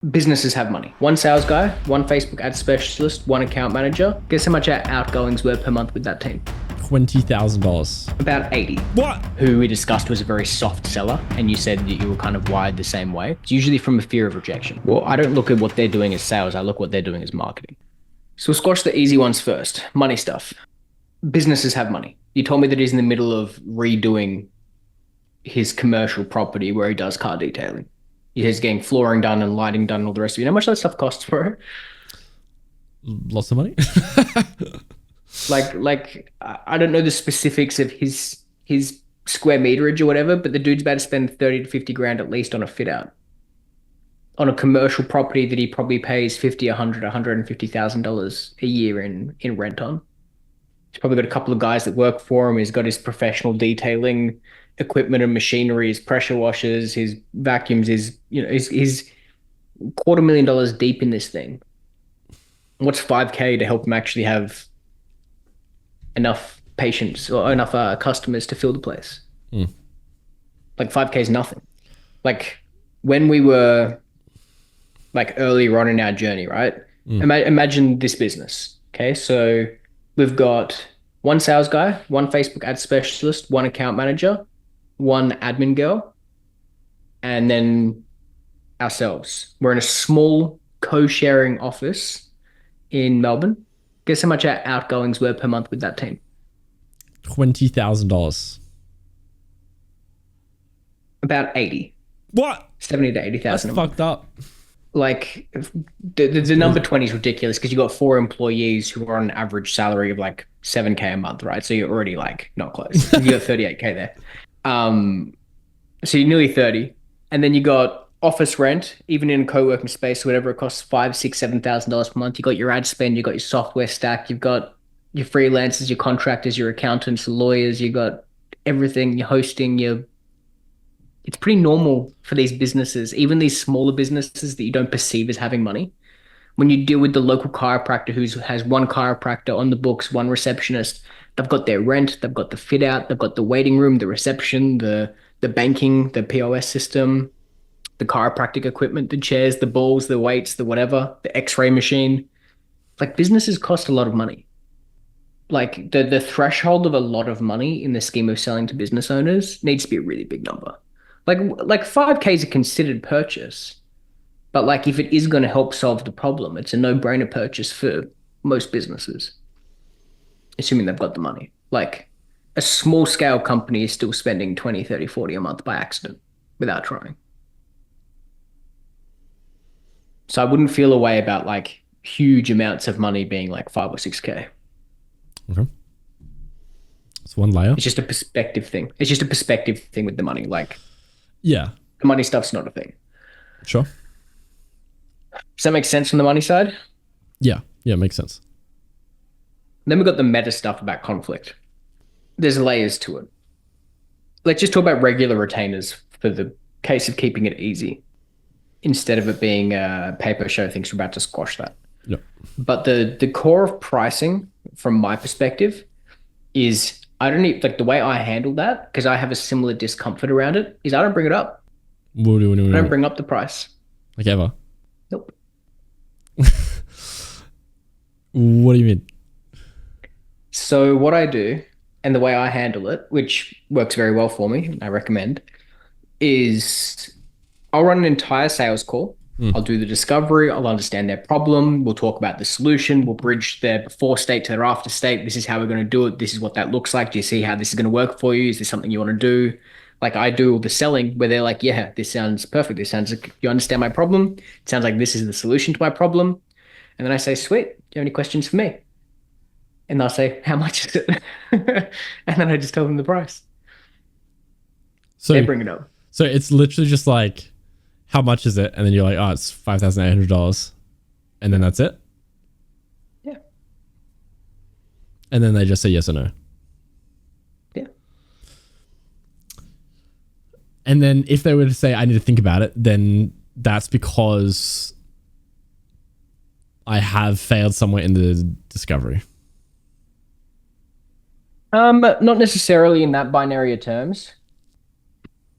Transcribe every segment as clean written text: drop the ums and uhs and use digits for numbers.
Businesses have money. One sales guy, one Facebook ad specialist, one account manager. Guess how much our outgoings were per month with that team? $20,000. About 80. What? Who we discussed was a very soft seller, and you said that you were kind of wired the same way. It's usually from a fear of rejection. Well, I don't look at what they're doing as sales, I look at what they're doing as marketing. So we'll squash the easy ones first. Money stuff. Businesses have money. You told me that he's in the middle of redoing his commercial property where he does car detailing. He's getting flooring done and lighting done and all the rest of it. You know how much that stuff costs, bro? Lots of money. I don't know the specifics of his square meterage or whatever, but the dude's about to spend 30 to 50 grand at least on a fit out on a commercial property that he probably pays 50, 100, $150,000 a year in rent on. He's probably got a couple of guys that work for him. He's got his professional detailing equipment and machinery, his pressure washers, his vacuums, his $250,000 deep in this thing. What's 5K to help him actually have enough patients or enough customers to fill the place? Like 5K is nothing. Like when we were like earlier on in our journey, right? Imagine this business. Okay, so we've got one sales guy, one Facebook ad specialist, one account manager, one admin girl, and then ourselves. We're in a small co-sharing office in Melbourne. Guess how much our outgoings were per month with that team? $20,000. About 80. What? 70 to That's 80,000 a month. fucked up. Like the number 20 is ridiculous because you got 4 employees who are on an average salary of like 7K a month, right? So you're already like not close. You got 38K there. So you're nearly 30. And then you got office rent, even in a co-working space, whatever it costs, $5, $6, $7,000 per month. You got your ad spend, you got your software stack, you've got your freelancers, your contractors, your accountants, lawyers, you got everything, your hosting, it's pretty normal for these businesses, even these smaller businesses that you don't perceive as having money. When you deal with the local chiropractor who has one chiropractor on the books, one receptionist, they've got their rent, they've got the fit out, they've got the waiting room, the reception, the banking, the POS system, the chiropractic equipment, the chairs, the balls, the weights, the whatever, the X-ray machine. Like businesses cost a lot of money. Like the threshold of a lot of money in the scheme of selling to business owners needs to be a really big number. Like 5K is a considered purchase, but like if it is going to help solve the problem, it's a no-brainer purchase for most businesses, assuming they've got the money. Like a small scale company is still spending 20, 30, 40 a month by accident without trying. So I wouldn't feel a way about like huge amounts of money being like 5 or 6K. Okay. It's one layer. It's just a perspective thing. It's just a perspective thing with the money. Like Yeah. the money stuff's not a thing. Sure. Does that make sense from the money side? Yeah. Yeah, makes sense. Then we've got the meta stuff about conflict. There's layers to it. Let's just talk about regular retainers for the case of keeping it easy instead of it being a paper show thinks we're about to squash that. Yeah. But the core of pricing from my perspective is I don't need like the way I handle that because I have a similar discomfort around it is I don't bring it up. I don't bring up the price. Like ever? Nope. What do you mean? So what I do and the way I handle it, which works very well for me, I recommend, is I'll run an entire sales call. I'll do the discovery. I'll understand their problem. We'll talk about the solution. We'll bridge their before state to their after state. This is how we're going to do it. This is what that looks like. Do you see how this is going to work for you? Is this something you want to do? Like I do all the selling where they're like, yeah, this sounds perfect. This sounds like you understand my problem. It sounds like this is the solution to my problem. And then I say, sweet. Do you have any questions for me? And they'll say, how much is it? And then I just tell them the price. So they bring it up. So it's literally just like, how much is it? And then you're like, oh, it's $5,800. And then that's it? Yeah. And then they just say yes or no. Yeah. And then if they were to say, I need to think about it, then that's because I have failed somewhere in the discovery. Not necessarily in that binary of terms.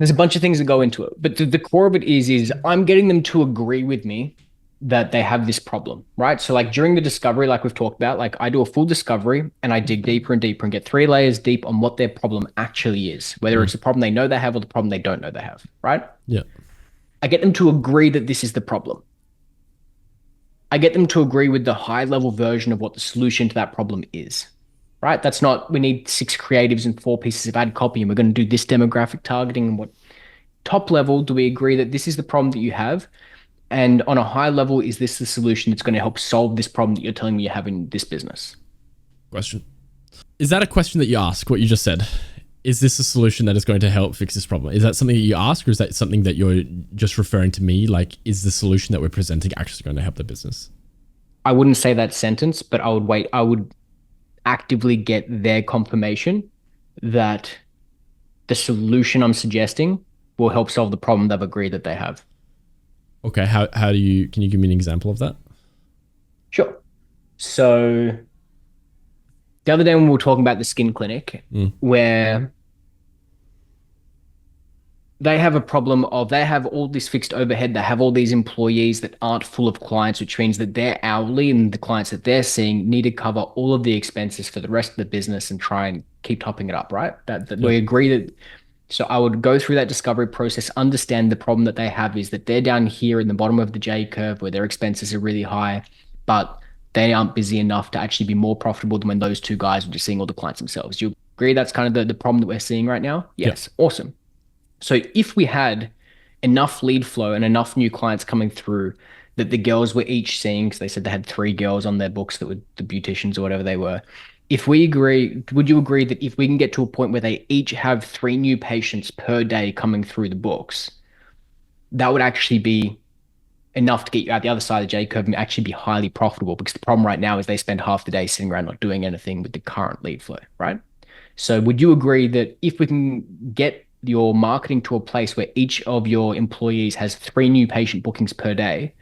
There's a bunch of things that go into it, but the core of it is I'm getting them to agree with me that they have this problem, right? So like during the discovery, like we've talked about, like I do a full discovery and I dig deeper and deeper and get 3 layers deep on what their problem actually is, whether Mm. it's the problem they know they have or the problem they don't know they have, right? Yeah. I get them to agree that this is the problem. I get them to agree with the high level version of what the solution to that problem is, right? That's not, we need 6 creatives and 4 pieces of ad copy and we're going to do this demographic targeting and what top level do we agree that this is the problem that you have? And on a high level, is this the solution that's going to help solve this problem that you're telling me you have in this business? Question. Is that a question that you ask, what you just said? Is this a solution that is going to help fix this problem? Is that something that you ask, or is that something that you're just referring to me? Like, is the solution that we're presenting actually going to help the business? I wouldn't say that sentence, but I would wait. I would actively get their confirmation that the solution I'm suggesting will help solve the problem they've agreed that they have. Okay. How do you, can you give me an example of that? Sure. So the other day when we were talking about the skin clinic, Mm. where they have a problem of they have all this fixed overhead. They have all these employees that aren't full of clients, which means that they're hourly and the clients that they're seeing need to cover all of the expenses for the rest of the business and try and keep topping it up, right? That Yep. we agree that. So I would go through that discovery process, understand the problem that they have is that they're down here in the bottom of the J curve where their expenses are really high, but they aren't busy enough to actually be more profitable than when those 2 guys are just seeing all the clients themselves. Do you agree that's kind of the problem that we're seeing right now? Yep. Yes. Awesome. So if we had enough lead flow and enough new clients coming through that the girls were each seeing, because they said they had 3 girls on their books that were the beauticians or whatever they were. If we agree, would you agree that if we can get to a point where they each have 3 new patients per day coming through the books, that would actually be enough to get you out the other side of the J curve and actually be highly profitable? Because the problem right now is they spend half the day sitting around not doing anything with the current lead flow, right? So would you agree that if we can get your marketing to a place where each of your employees has 3 new patient bookings per day,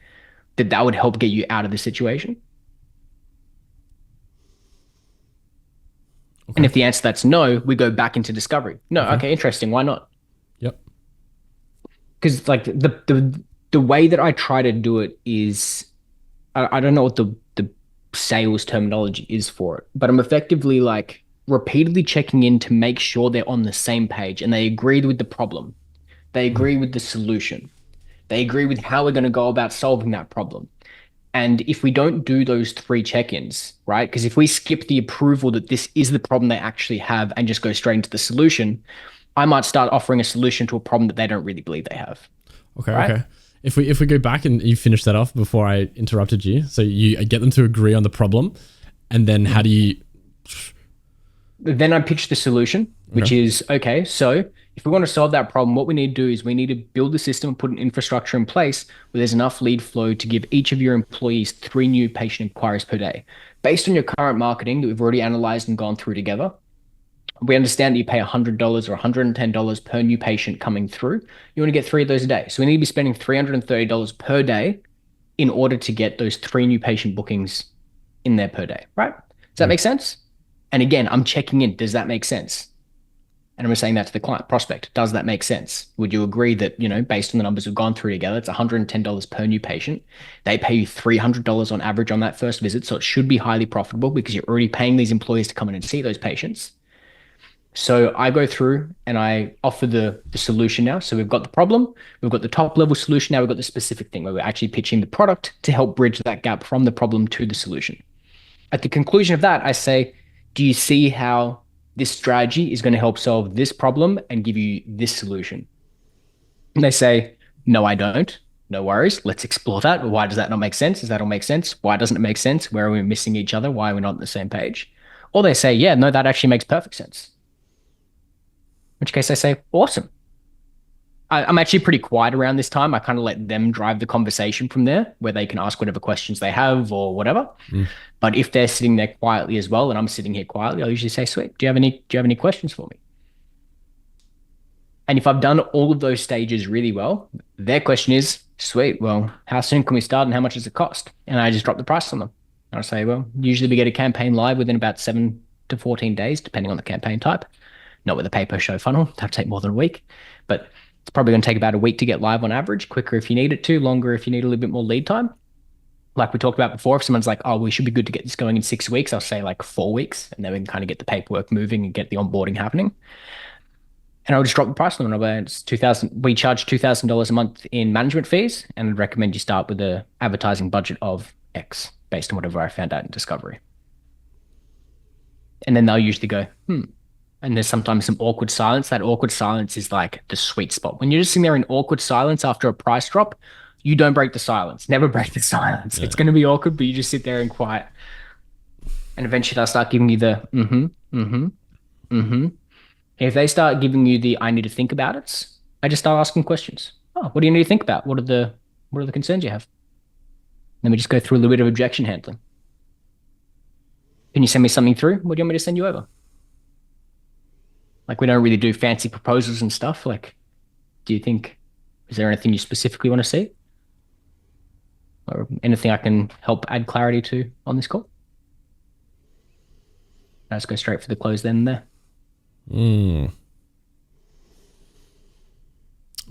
that that would help get you out of this situation? And Okay. if the answer to that's no, we go back into discovery. No, Okay. okay, interesting. Why not? Yep. Because like the way that I try to do it is I don't know what the sales terminology is for it, but I'm effectively like repeatedly checking in to make sure they're on the same page and they agree with the problem. They Mm. agree with the solution. They agree with how we're going to go about solving that problem. And if we don't do those 3 check-ins, right? Because if we skip the approval that this is the problem they actually have and just go straight into the solution, I might start offering a solution to a problem that they don't really believe they have, Okay. right? Okay. If we go back and you finish that off before I interrupted you, so you get them to agree on the problem, and then how do you? Then I pitch the solution, which Okay. is okay. So if we want to solve that problem, what we need to do is we need to build the system, put an infrastructure in place where there's enough lead flow to give each of your employees 3 new patient inquiries per day. Based on your current marketing that we've already analyzed and gone through together, we understand that you pay $100 or $110 per new patient coming through. You want to get 3 of those a day. So we need to be spending $330 per day in order to get those 3 new patient bookings in there per day, right? Does that Mm. make sense? And again, I'm checking in. Does that make sense? And I'm saying that to the client prospect. Does that make sense? Would you agree that, based on the numbers we've gone through together, it's $110 per new patient. They pay you $300 on average on that first visit. So it should be highly profitable because you're already paying these employees to come in and see those patients. So I go through and I offer the solution now. So we've got the problem, we've got the top level solution. Now we've got the specific thing where we're actually pitching the product to help bridge that gap from the problem to the solution. At the conclusion of that, I say, do you see how this strategy is going to help solve this problem and give you this solution? And they say, no, I don't. No worries. Let's explore that. Why does that not make sense? Does that all make sense? Why doesn't it make sense? Where are we missing each other? Why are we not on the same page? Or they say, yeah, no, that actually makes perfect sense. In which case I say, awesome. I'm actually pretty quiet around this time. I kind of let them drive the conversation from there, where they can ask whatever questions they have or whatever. Mm. But if they're sitting there quietly as well, and I'm sitting here quietly, I'll usually say, "Sweet, do you have any questions for me?" And if I've done all of those stages really well, their question is, "Sweet, well, how soon can we start and how much does it cost?" And I just drop the price on them. And I say, "Well, usually we get a campaign live within about 7 to 14 days, depending on the campaign type. Not with a pay per show funnel, that'd take more than a week, but." It's probably going to take about a week to get live on average, quicker if you need it to, longer if you need a little bit more lead time. Like we talked about before, if someone's like, oh, we should be good to get this going in 6 weeks, I'll say like 4 weeks, and then we can kind of get the paperwork moving and get the onboarding happening. And I'll just drop the price on it. It's 2000. We charge $2,000 a month in management fees, and I'd recommend you start with a advertising budget of X based on whatever I found out in discovery. And then they'll usually go, hmm. And there's sometimes some awkward silence. That awkward silence is like the sweet spot. When you're just sitting there in awkward silence after a price drop, you don't break the silence. Never break the silence. Yeah. It's going to be awkward, but you just sit there and quiet. And eventually they'll start giving you the If they start giving you the I need to think about it, I just start asking questions. Oh, what do you need to think about? What are the concerns you have? Then we just go through a little bit of objection handling. Can you send me something through? What do you want me to send you over? Like, we don't really do fancy proposals and stuff. Like, is there anything you specifically want to see? Or anything I can help add clarity to on this call? Let's go straight for the close then and there.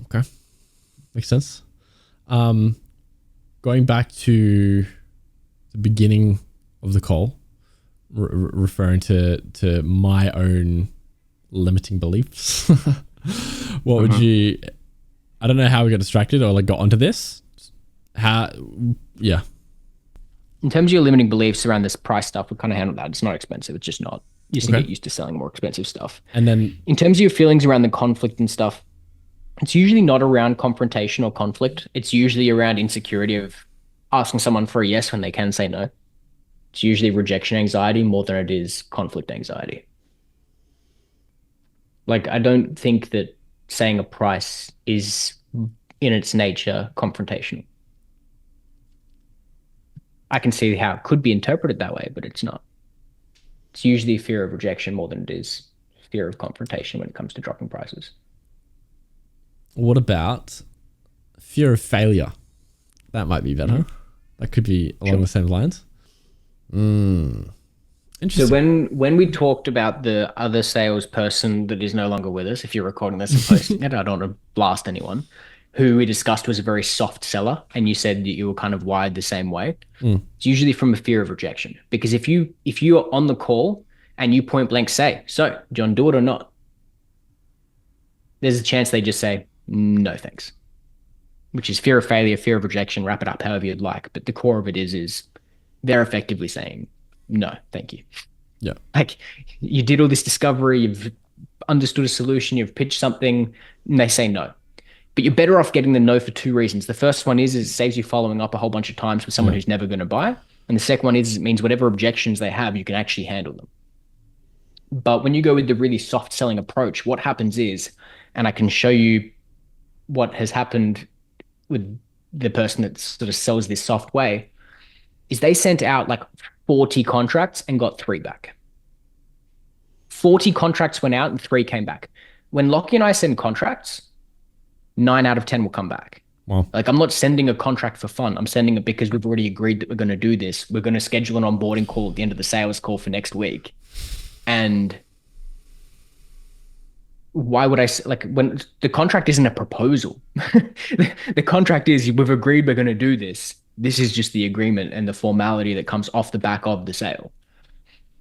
Okay. Makes sense. Going back to the beginning of the call, referring to my own limiting beliefs. What would you, I don't know how we got distracted or like got onto this. Yeah. In terms of your limiting beliefs around this price stuff, we kind of handle that. It's not expensive. It's just not. You just get used to selling more expensive stuff. And then in terms of your feelings around the conflict and stuff, it's usually not around confrontation or conflict. It's usually around insecurity of asking someone for a yes when they can say no. It's usually rejection anxiety more than it is conflict anxiety. Like, I don't think that saying a price is in its nature confrontational. I can see how it could be interpreted that way, but it's not. It's usually fear of rejection more than it is fear of confrontation when it comes to dropping prices. What about fear of failure? That might be better. That could be along the same lines. Interesting. So when we talked about the other salesperson that is no longer with us, if you're recording this and posting it, I don't want to blast anyone, who we discussed was a very soft seller, and you said that you were kind of wired the same way. It's usually from a fear of rejection. Because if you are on the call and you point blank say, so do you want to do it or not? There's a chance they just say, no, thanks. Which is fear of failure, fear of rejection, wrap it up however you'd like. But the core of it is they're effectively saying, no, thank you. Yeah. Like, you did all this discovery, you've understood a solution, you've pitched something, and they say no. But you're better off getting the no for two reasons. The first one is it saves you following up a whole bunch of times with someone who's never going to buy. And the second one is it means whatever objections they have, you can actually handle them. But when you go with the really soft selling approach, what happens is, and I can show you what has happened with the person that sort of sells this soft way, is they sent out like 40 contracts and got 3 back. 40 contracts went out and 3 came back. When Lockie and I send contracts, 9 out of 10 will come back. Wow. Like, I'm not sending a contract for fun. I'm sending it because we've already agreed that we're going to do this. We're going to schedule an onboarding call at the end of the sales call for next week. And why would I, like, when the contract isn't a proposal, the contract is we've agreed we're going to do this. This is just the agreement and the formality that comes off the back of the sale.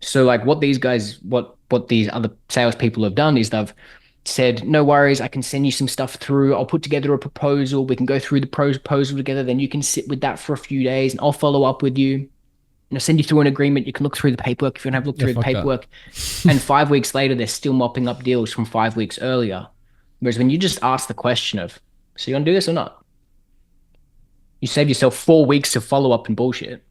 So like what these guys, what these other salespeople have done is they've said, no worries, I can send you some stuff through. I'll put together a proposal. We can go through the proposal together. Then you can sit with that for a few days and I'll follow up with you. And I'll send you through an agreement. You can look through the paperwork if you want to have a look through the paperwork. And 5 weeks later, they're still mopping up deals from 5 weeks earlier. Whereas when you just ask the question of, so you want to do this or not? You save yourself 4 weeks of follow up and bullshit.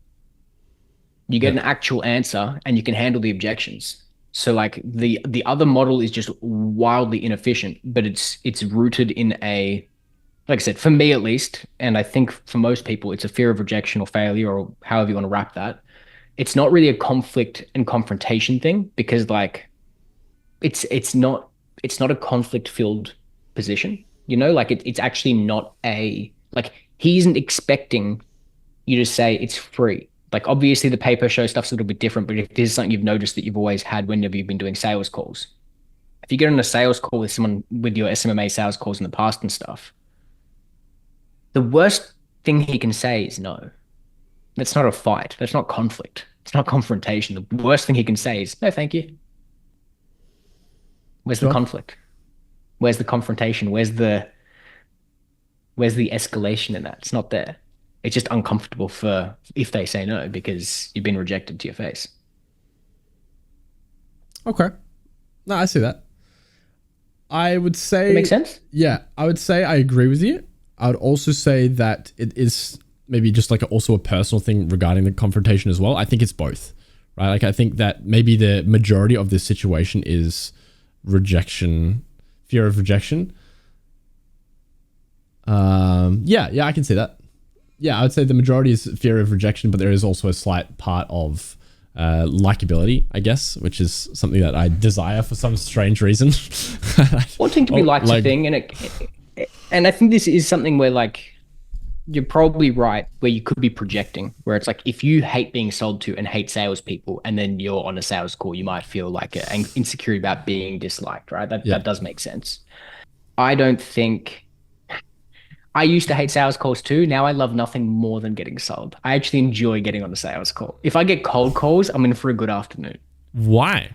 You get an actual answer and you can handle the objections. So like the other model is just wildly inefficient, but it's rooted in a, like I said, for me at least, and I think for most people, it's a fear of rejection or failure or however you want to wrap that. It's not really a conflict and confrontation thing because like it's not a conflict filled position, you know, like it's actually not a, like he isn't expecting you to say it's free. Like obviously the pay per show stuff's a little bit different, but if this is something you've noticed that you've always had whenever you've been doing sales calls, if you get on a sales call with someone with your SMMA sales calls in the past and stuff, the worst thing he can say is no. That's not a fight. That's not conflict. It's not confrontation. The worst thing he can say is no, thank you. Where's the Sure. conflict? Where's the confrontation? Where's the escalation in that? It's not there. It's just uncomfortable for if they say no because you've been rejected to your face. Okay. No, I see that. I would say That makes sense? Yeah, I would say I agree with you. I would also say that it is maybe just like also a personal thing regarding the confrontation as well. I think it's both, right? Like I think that maybe the majority of this situation is rejection, fear of rejection. Yeah, I can see that. Yeah, I would say the majority is fear of rejection, but there is also a slight part of likability, I guess, which is something that I desire for some strange reason. Wanting to be liked a thing, and I think this is something where like you're probably right, where you could be projecting, where it's like if you hate being sold to and hate salespeople, and then you're on a sales call, you might feel like an insecurity about being disliked, right? That does make sense. I don't think. I used to hate sales calls too. Now I love nothing more than getting sold. I actually enjoy getting on a sales call. If I get cold calls, I'm in for a good afternoon Why?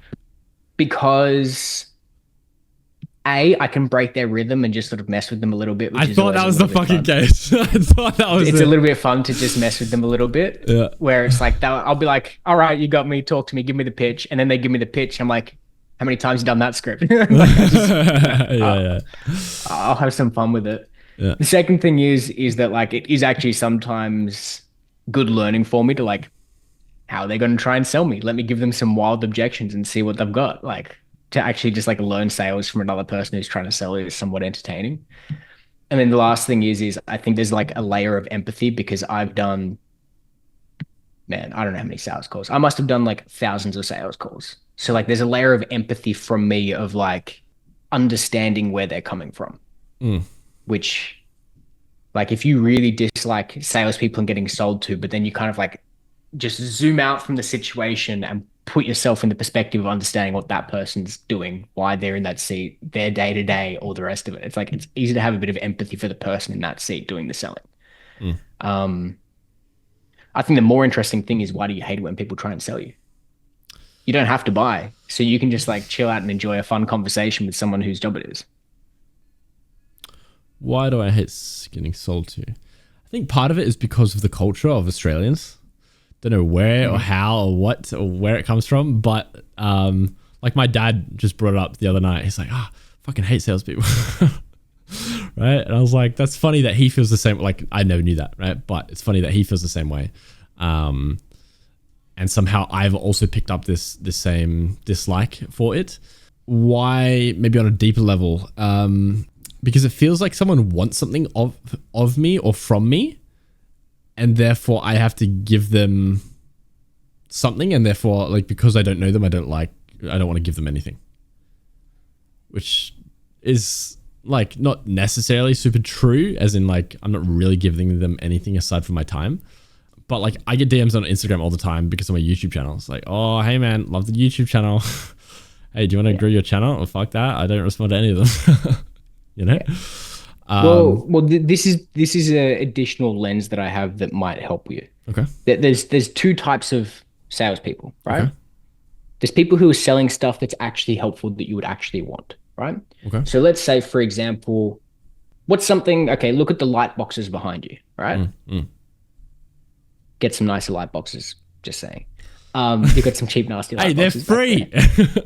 because I can break their rhythm and just sort of mess with them a little bit. Which I is thought always that was a the little bit fucking fun. case. I thought that was It's it. a little bit fun to just mess with them a little bit. Yeah. Where it's like I'll be like, "All right, you got me. Talk to me. Give me the pitch." And then they give me the pitch. I'm like, "How many times you done that script?" Like, Yeah. I'll have some fun with it. Yeah. The second thing is that like it is actually sometimes good learning for me to like how are they going to try and sell me? Let me give them some wild objections and see what they've got. Like to actually just like learn sales from another person who's trying to sell it is somewhat entertaining. And then the last thing is I think there's like a layer of empathy because I've done, man, I don't know how many sales calls. I must have done like thousands of sales calls. So like there's a layer of empathy from me of like understanding where they're coming from, which like if you really dislike salespeople and getting sold to, but then you kind of like just zoom out from the situation and put yourself in the perspective of understanding what that person's doing, why they're in that seat, their day to day, all the rest of it. It's like it's easy to have a bit of empathy for the person in that seat doing the selling. I think the more interesting thing is why do you hate it when people try and sell you? You don't have to buy, so you can just like chill out and enjoy a fun conversation with someone whose job it is. Why do I hate getting sold to? I think part of it is because of the culture of Australians. Don't know where or how or what or where it comes from, but like my dad just brought it up the other night. He's like, fucking hate salespeople. Right? And I was like, that's funny that he feels the same. Like I never knew that, right? But it's funny that he feels the same way. And somehow I've also picked up this same dislike for it. Why? Maybe on a deeper level. Because it feels like someone wants something of me or from me, and therefore I have to give them something, and therefore like because I don't know them, I don't want to give them anything, which is like not necessarily super true, as in like I'm not really giving them anything aside from my time. But like I get DMs on Instagram all the time because of my YouTube channel. It's like, oh hey man, love the YouTube channel. Hey, do you want to grow your channel? Well, fuck that. I don't respond to any of them. You know? This is an additional lens that I have that might help you. Okay. There's two types of salespeople, right? Okay. There's people who are selling stuff that's actually helpful that you would actually want, right? Okay. So let's say, for example, what's something? Okay, look at the light boxes behind you, right? Get some nicer light boxes. Just saying. You've got some cheap, nasty light boxes. Hey, they're free.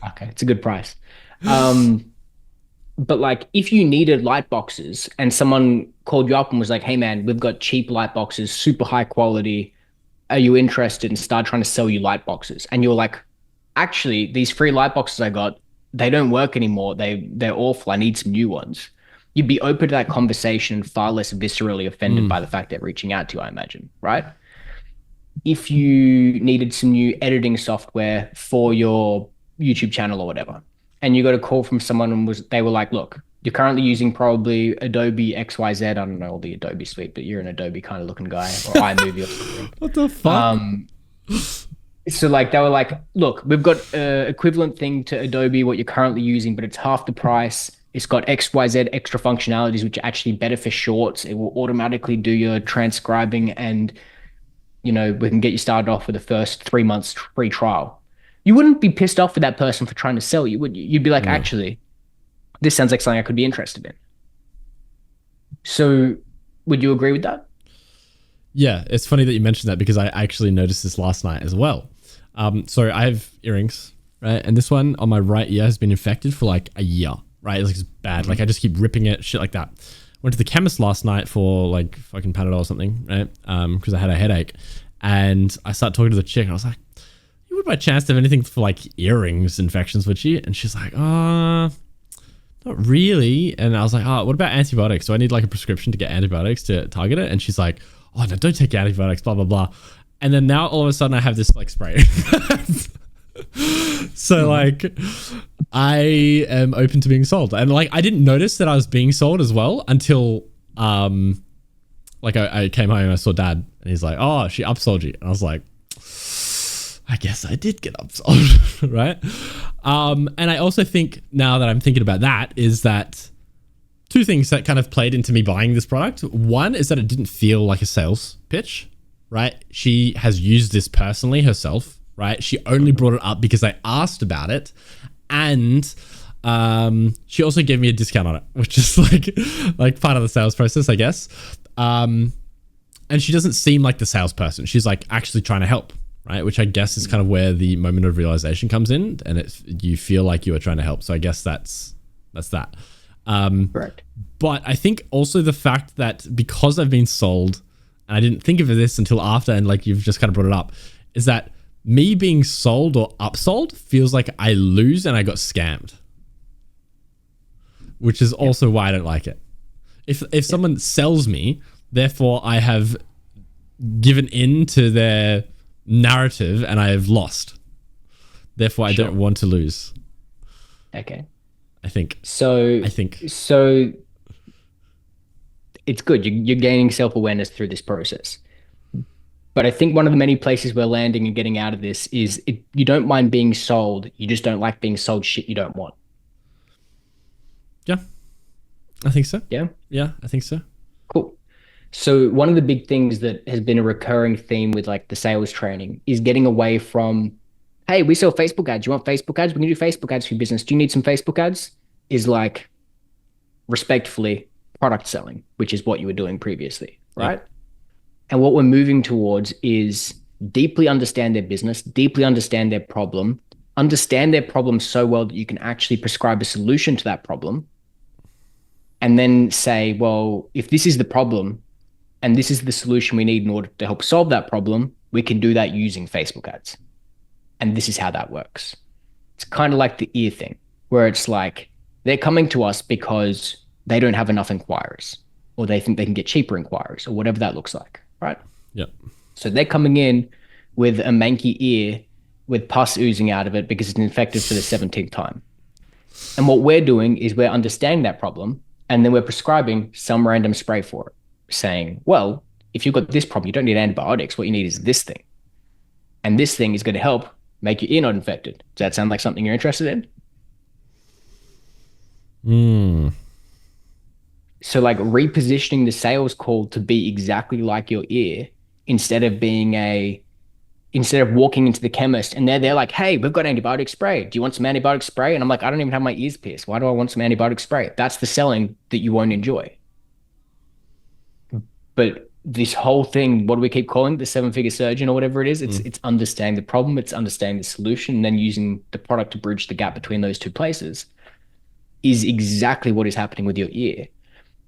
Okay, it's a good price. But like if you needed light boxes and someone called you up and was like, hey man, we've got cheap light boxes, super high quality. Are you interested? And start trying to sell you light boxes. And you're like, actually, these free light boxes I got, they don't work anymore. They're awful. I need some new ones. You'd be open to that conversation and far less viscerally offended by the fact they're reaching out to you, I imagine, right? If you needed some new editing software for your YouTube channel or whatever, and you got a call from someone and they were like, look, you're currently using probably Adobe XYZ. I don't know all the Adobe suite, but you're an Adobe kind of looking guy or iMovie or something. What the fuck? So like they were like, look, we've got a equivalent thing to Adobe, what you're currently using, but it's half the price. It's got XYZ extra functionalities, which are actually better for shorts. It will automatically do your transcribing, and we can get you started off with the first 3 months free trial. You wouldn't be pissed off with that person for trying to sell you, would you? You'd be like, No. actually, this sounds like something I could be interested in. So would you agree with that? Yeah, it's funny that you mentioned that because I actually noticed this last night as well. So I have earrings, right? And this one on my right ear has been infected for like a year, right? It's bad. Like I just keep ripping it, shit like that. Went to the chemist last night for like fucking Panadol or something, right? Because I had a headache. And I started talking to the chick and I was like, you would by chance have anything for like earrings infections, would you? And she's like, not really. And I was like, oh, what about antibiotics? Do I need like a prescription to get antibiotics to target it? And she's like, oh, no, don't take antibiotics, blah, blah, blah. And then now all of a sudden I have this like spray. So like I am open to being sold. And like I didn't notice that I was being sold as well until like I came home and I saw dad and he's like, oh, she upsold you. And I was like, I guess I did get upsold, right? And I also think now that I'm thinking about that is that two things that kind of played into me buying this product. One is that it didn't feel like a sales pitch, right? She has used this personally herself, right? She only brought it up because I asked about it. And she also gave me a discount on it, which is like part of the sales process, I guess. And she doesn't seem like the salesperson. She's like actually trying to help, right? Which I guess is kind of where the moment of realization comes in, and you feel like you are trying to help. So I guess that's that. Correct. But I think also the fact that because I've been sold, and I didn't think of this until after, and like you've just kind of brought it up, is that me being sold or upsold feels like I lose and I got scammed, which is also why I don't like it. If someone sells me, therefore I have given in to their narrative and I have lost. Therefore, I don't want to lose. Okay. I think. So it's good. You're gaining self-awareness through this process. But I think one of the many places we're landing and getting out of this is you don't mind being sold. You just don't like being sold shit you don't want. Yeah, I think so. Yeah. Yeah, I think so. Cool. So one of the big things that has been a recurring theme with like the sales training is getting away from, hey, we sell Facebook ads. You want Facebook ads? We can do Facebook ads for your business. Do you need some Facebook ads? Is like respectfully product selling, which is what you were doing previously, right? Yeah. And what we're moving towards is deeply understand their business, deeply understand their problem so well that you can actually prescribe a solution to that problem. And then say, well, if this is the problem and this is the solution we need in order to help solve that problem, we can do that using Facebook ads. And this is how that works. It's kind of like the ear thing, where it's like they're coming to us because they don't have enough inquiries, or they think they can get cheaper inquiries, or whatever that looks like, right? Yeah. So they're coming in with a manky ear with pus oozing out of it because it's infected for the 17th time. And what we're doing is we're understanding that problem, and then we're prescribing some random spray for it, saying, well, if you've got this problem, you don't need antibiotics. What you need is this thing. And this thing is going to help make your ear not infected. Does that sound like something you're interested in? So like repositioning the sales call to be exactly like your ear instead of walking into the chemist and they're like, hey, we've got antibiotic spray. Do you want some antibiotic spray? And I'm like, I don't even have my ears pierced. Why do I want some antibiotic spray? That's the selling that you won't enjoy. But this whole thing, what do we keep calling it? The seven-figure surgeon or whatever it is? It's understanding the problem, it's understanding the solution, and then using the product to bridge the gap between those two places is exactly what is happening with your ear.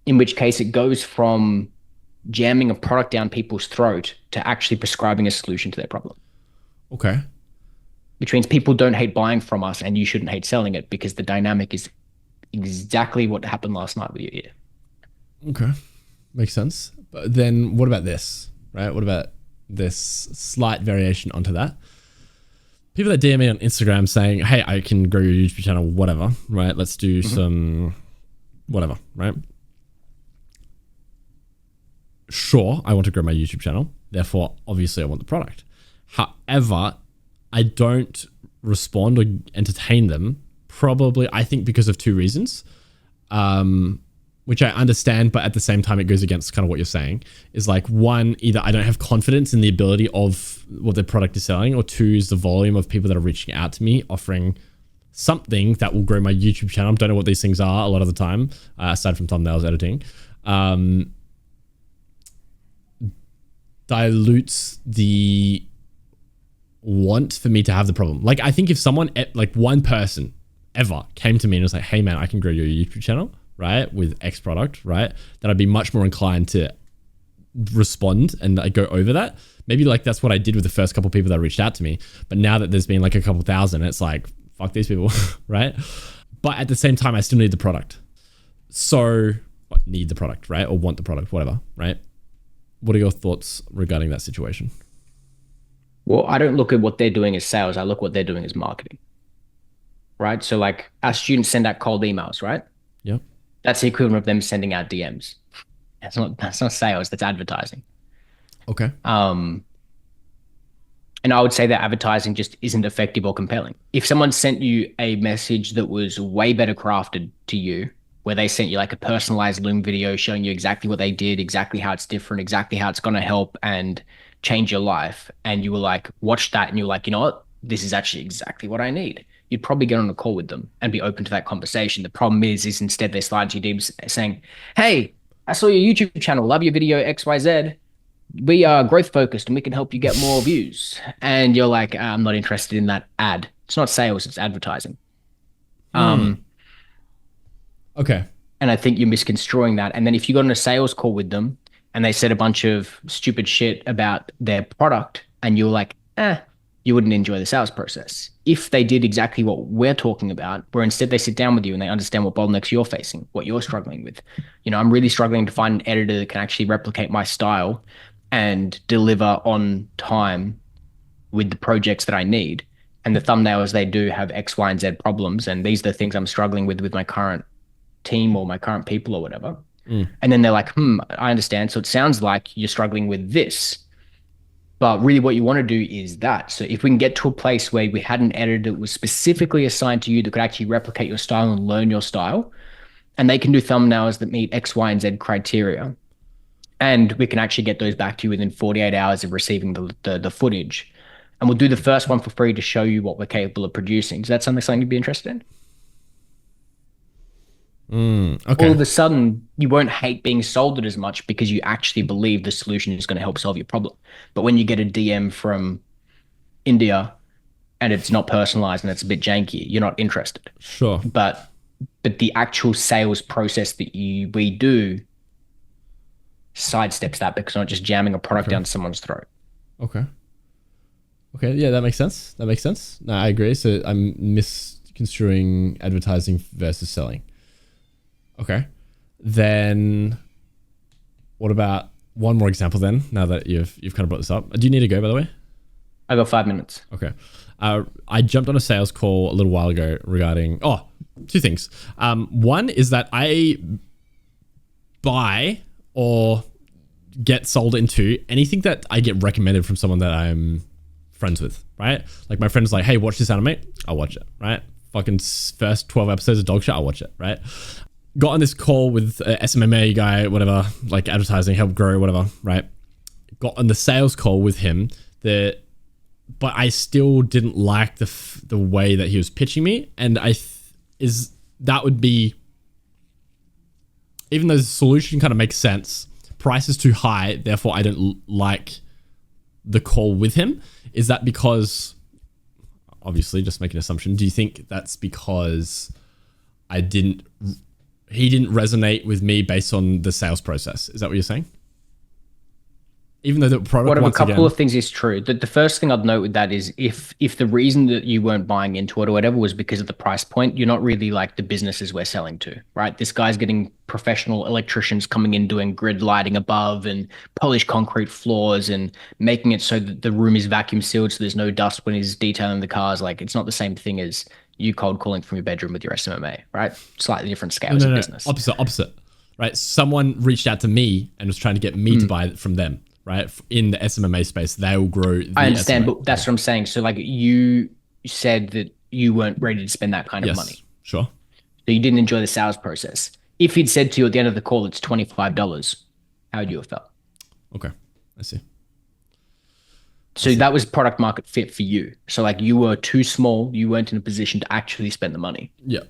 In which case it goes from jamming a product down people's throat to actually prescribing a solution to their problem. Okay. Which means people don't hate buying from us and you shouldn't hate selling it because the dynamic is exactly what happened last night with your ear. Okay. Makes sense. But then what about this, right? What about this slight variation onto that? People that DM me on Instagram saying, hey, I can grow your YouTube channel, whatever, right? Let's do some whatever, right? Sure, I want to grow my YouTube channel. Therefore, obviously, I want the product. However, I don't respond or entertain them. Probably, I think because of two reasons, which I understand, but at the same time, it goes against kind of what you're saying. Is like one, either I don't have confidence in the ability of what their product is selling, or two is the volume of people that are reaching out to me offering something that will grow my YouTube channel. Don't know what these things are a lot of the time, aside from thumbnails editing. Dilutes the want for me to have the problem. Like, I think if someone, like one person ever came to me and was like, hey man, I can grow your YouTube channel, right, with X product, right, then I'd be much more inclined to respond and I go over that. Maybe like that's what I did with the first couple of people that reached out to me. But now that there's been like a couple thousand, it's like, fuck these people, right? But at the same time, I still need the product. So need the product, right? Or want the product, whatever, right? What are your thoughts regarding that situation? Well, I don't look at what they're doing as sales. I look what they're doing as marketing, right? So like our students send out cold emails, right? Yeah. That's the equivalent of them sending out DMs. That's not sales, that's advertising. Okay. And I would say that advertising just isn't effective or compelling. If someone sent you a message that was way better crafted to you, where they sent you like a personalized Loom video showing you exactly what they did, exactly how it's different, exactly how it's going to help and change your life, and you were like, watch that, and you're like, you know what? This is actually exactly what I need. You'd probably get on a call with them and be open to that conversation. The problem is instead they slide to you DMs saying, hey, I saw your YouTube channel, love your video XYZ. We are growth focused and we can help you get more views. And you're like, I'm not interested in that ad. It's not sales, it's advertising. Okay. And I think you're misconstruing that. And then if you got on a sales call with them and they said a bunch of stupid shit about their product and you're like, you wouldn't enjoy the sales process. If they did exactly what we're talking about, where instead they sit down with you and they understand what bottlenecks you're facing, what you're struggling with. You know, I'm really struggling to find an editor that can actually replicate my style and deliver on time with the projects that I need. And the thumbnails they do have X, Y, and Z problems. And these are the things I'm struggling with my current team or my current people or whatever. And then they're like, I understand. So it sounds like you're struggling with this. But really what you want to do is that. So if we can get to a place where we had an editor that was specifically assigned to you that could actually replicate your style and learn your style, and they can do thumbnails that meet X, Y, and Z criteria, and we can actually get those back to you within 48 hours of receiving the footage. And we'll do the first one for free to show you what we're capable of producing. Is that something you'd be interested in? Okay. All of a sudden, you won't hate being sold it as much because you actually believe the solution is going to help solve your problem. But when you get a DM from India and it's not personalized and it's a bit janky, you're not interested. Sure. But the actual sales process that we do sidesteps that because we're not just jamming a product down someone's throat. Okay. Yeah, that makes sense. No, I agree. So I'm misconstruing advertising versus selling. Okay. Then what about one more example then, now that you've kind of brought this up? Do you need to go, by the way? I got 5 minutes. Okay. I jumped on a sales call a little while ago regarding, two things. One is that I buy or get sold into anything that I get recommended from someone that I'm friends with, right? Like my friend's like, hey, watch this anime. I'll watch it, right? Fucking first 12 episodes of dog shit, I'll watch it, right? Got on this call with a SMMA guy, whatever, like advertising, help grow, whatever, right? Got on the sales call with him, but I still didn't like the way that he was pitching me. And that would be, even though the solution kind of makes sense, price is too high, therefore I don't like the call with him. Is that because, obviously just make an assumption, do you think that's because he didn't resonate with me based on the sales process? Is that what you're saying? Even though the product, what of a couple of things is true. The first thing I'd note with that is if the reason that you weren't buying into it or whatever was because of the price point, you're not really like the businesses we're selling to, right? This guy's getting professional electricians coming in doing grid lighting above and polished concrete floors and making it so that the room is vacuum sealed so there's no dust when he's detailing the cars. Like it's not the same thing as you cold calling from your bedroom with your SMMA, right? Slightly different scales of business. Opposite. Right? Someone reached out to me and was trying to get me to buy it from them. right? In the SMMA space, they'll grow. I understand, but that's what I'm saying. So like you said that you weren't ready to spend that kind of money. Sure. So you didn't enjoy the sales process. If he'd said to you at the end of the call, it's $25, how would you have felt? Okay, I see. So that was product market fit for you. So like you were too small. You weren't in a position to actually spend the money. Yeah.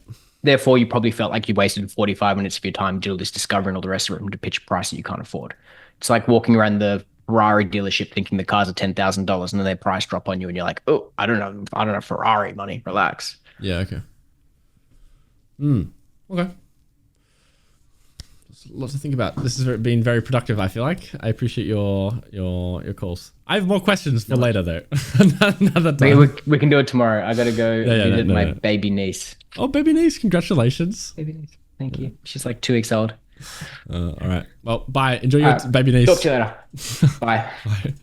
Therefore, you probably felt like you wasted 45 minutes of your time doing this discovery and all the rest of it to pitch a price that you can't afford. It's like walking around the Ferrari dealership thinking the cars are $10,000 and then they price drop on you and you're like, oh, I don't know Ferrari money. Relax. Yeah. Okay. Okay. Lots to think about. This has been very productive. I feel like I appreciate your calls. I have more questions for later though. Another time. We can do it tomorrow. I gotta go visit my baby niece. Oh, baby niece! Congratulations. Baby niece. Thank you. She's like 2 weeks old. All right. Well, bye. Enjoy your baby niece. Talk to you later. Bye. Bye.